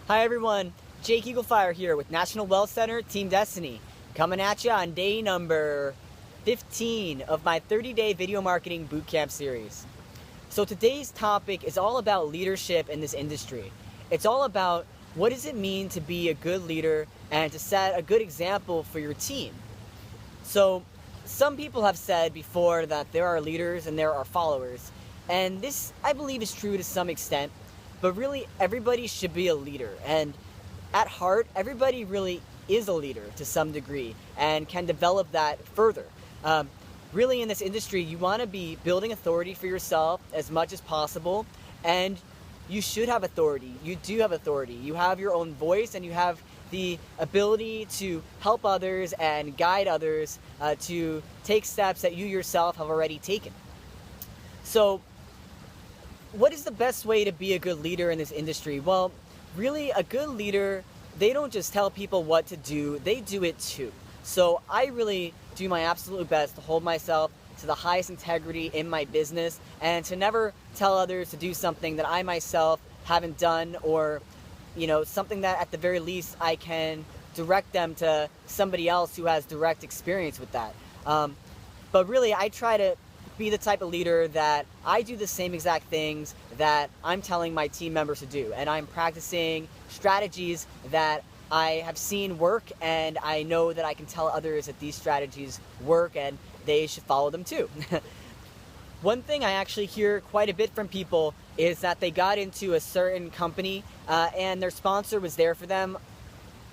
Hi everyone, Jake Eaglefire here with National Wealth Center Team Destiny, coming at you on day number 15 of my 30-day video marketing bootcamp series. So today's topic is all about leadership in this industry. It's all about what does it mean to be a good leader and to set a good example for your team. So some people have said before that there are leaders and there are followers, and this I believe is true to some extent. But really, everybody should be a leader, and at heart, everybody really is a leader to some degree and can develop that further. Really, in this industry, you want to be building authority for yourself as much as possible, and you should have authority. You do have authority. You have your own voice, and you have the ability to help others and guide others to take steps that you yourself have already taken. So, what is the best way to be a good leader in this industry? Well, really, a good leader, they don't just tell people what to do, they do it too. So I really do my absolute best to hold myself to the highest integrity in my business and to never tell others to do something that I myself haven't done, or something that at the very least I can direct them to somebody else who has direct experience with that. But really, I try to be the type of leader that I do the same exact things that I'm telling my team members to do, and I'm practicing strategies that I have seen work, and I know that I can tell others that these strategies work and they should follow them too. One thing I actually hear quite a bit from people is that they got into a certain company and their sponsor was there for them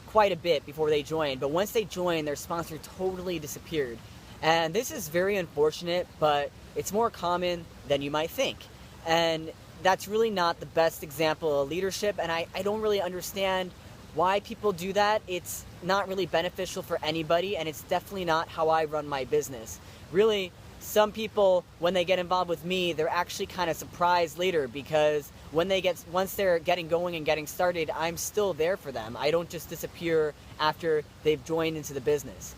quite a bit before they joined, but once they joined, their sponsor totally disappeared. And this is very unfortunate, but it's more common than you might think. And that's really not the best example of leadership, and I don't really understand why people do that. It's not really beneficial for anybody, and it's definitely not how I run my business. Really, some people, when they get involved with me, they're actually kind of surprised later, because once they're getting going and getting started, I'm still there for them. I don't just disappear after they've joined into the business.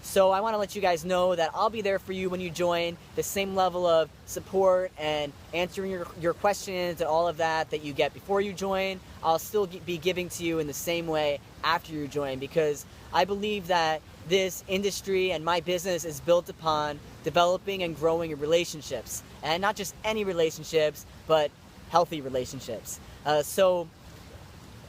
So I want to let you guys know that I'll be there for you when you join, the same level of support and answering your questions and all of that you get before you join. I'll still be giving to you in the same way after you join, because I believe that this industry and my business is built upon developing and growing relationships, and not just any relationships, but healthy relationships. So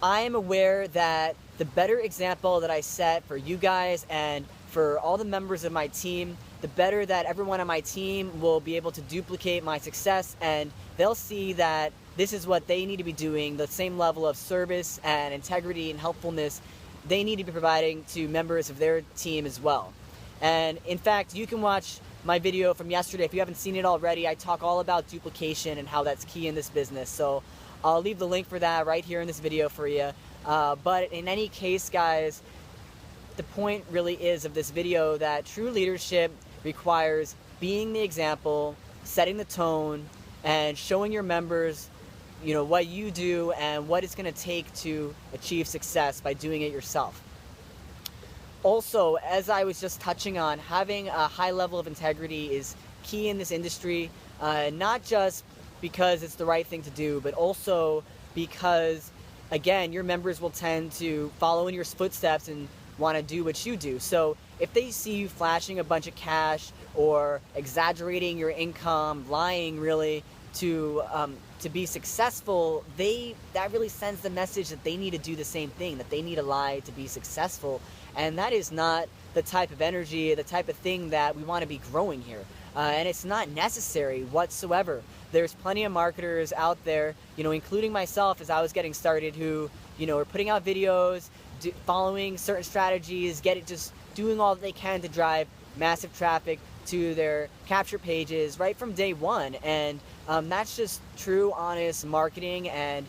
I am aware that the better example that I set for you guys and for all the members of my team, the better that everyone on my team will be able to duplicate my success, and they'll see that this is what they need to be doing, the same level of service and integrity and helpfulness they need to be providing to members of their team as well. And in fact, you can watch my video from yesterday. If you haven't seen it already, I talk all about duplication and how that's key in this business. So I'll leave the link for that right here in this video for you. But in any case, guys, the point really is of this video that true leadership requires being the example, setting the tone, and showing your members what you do and what it's going to take to achieve success by doing it yourself. Also, as I was just touching on, having a high level of integrity is key in this industry, not just because it's the right thing to do, but also because, again, your members will tend to follow in your footsteps and want to do what you do. So if they see you flashing a bunch of cash or exaggerating your income, lying really to be successful, that really sends the message that they need to do the same thing, that they need to lie to be successful. And that is not the type of energy, the type of thing that we want to be growing here. And it's not necessary whatsoever. There's plenty of marketers out there, including myself as I was getting started, who, are putting out videos, following certain strategies, just doing all that they can to drive massive traffic to their capture pages right from day one. And that's just true, honest marketing, and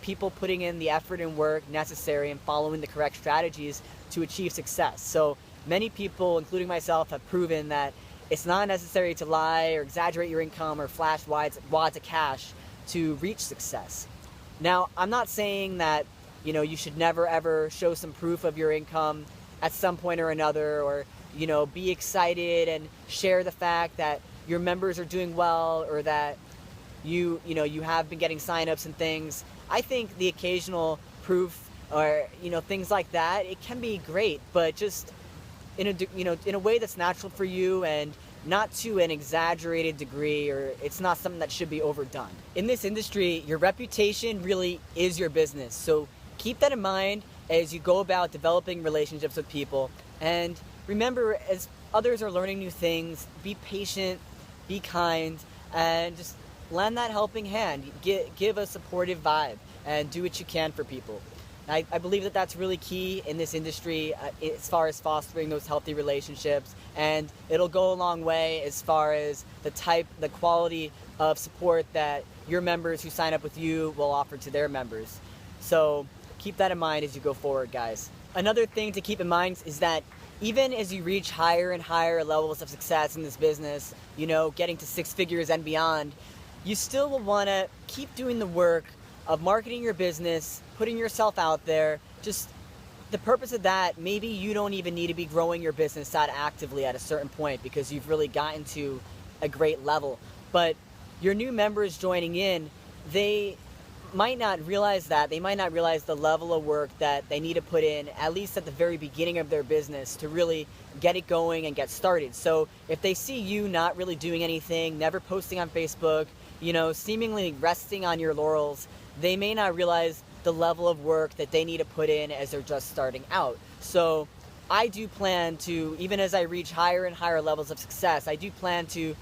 people putting in the effort and work necessary and following the correct strategies to achieve success. So many people, including myself, have proven that it's not necessary to lie or exaggerate your income or flash wads of cash to reach success. Now, I'm not saying that you should never ever show some proof of your income at some point or another, or be excited and share the fact that your members are doing well, or that you have been getting signups and things. I think the occasional proof or things like that, it can be great, but just in a way that's natural for you and not to an exaggerated degree, or it's not something that should be overdone. In this industry, your reputation really is your business. So keep that in mind as you go about developing relationships with people. And remember, as others are learning new things, be patient, be kind, and just lend that helping hand. Give a supportive vibe and do what you can for people. I believe that that's really key in this industry as far as fostering those healthy relationships, and it'll go a long way as far as the quality of support that your members who sign up with you will offer to their members. So keep that in mind as you go forward, guys. Another thing to keep in mind is that even as you reach higher and higher levels of success in this business, getting to 6 figures and beyond, you still will want to keep doing the work of marketing your business, putting yourself out there. Just the purpose of that, maybe you don't even need to be growing your business that actively at a certain point because you've really gotten to a great level. But your new members joining in, they might not realize that. They might not realize the level of work that they need to put in, at least at the very beginning of their business, to really get it going and get started. So if they see you not really doing anything, never posting on Facebook, seemingly resting on your laurels, they may not realize the level of work that they need to put in as they're just starting out. So I do plan to, even as I reach higher and higher levels of success, I do plan to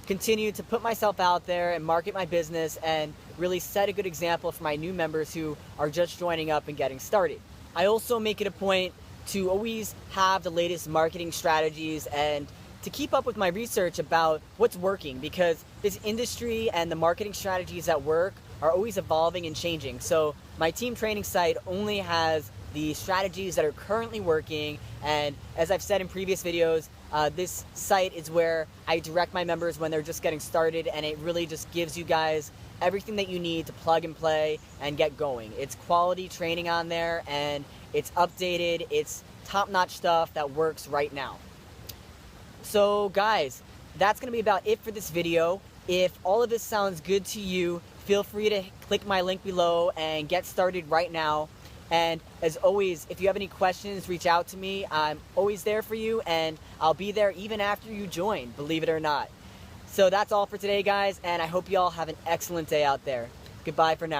continue to put myself out there and market my business and really set a good example for my new members who are just joining up and getting started. I also make it a point to always have the latest marketing strategies and to keep up with my research about what's working, because this industry and the marketing strategies at work are always evolving and changing. So my team training site only has the strategies that are currently working, and as I've said in previous videos, this site is where I direct my members when they're just getting started, and it really just gives you guys everything that you need to plug and play and get going. It's quality training on there, and it's updated, it's top-notch stuff that works right now. So guys, that's going to be about it for this video. If all of this sounds good to you, feel free to click my link below and get started right now. And as always, if you have any questions, reach out to me. I'm always there for you, and I'll be there even after you join, believe it or not. So that's all for today, guys, and I hope you all have an excellent day out there. Goodbye for now.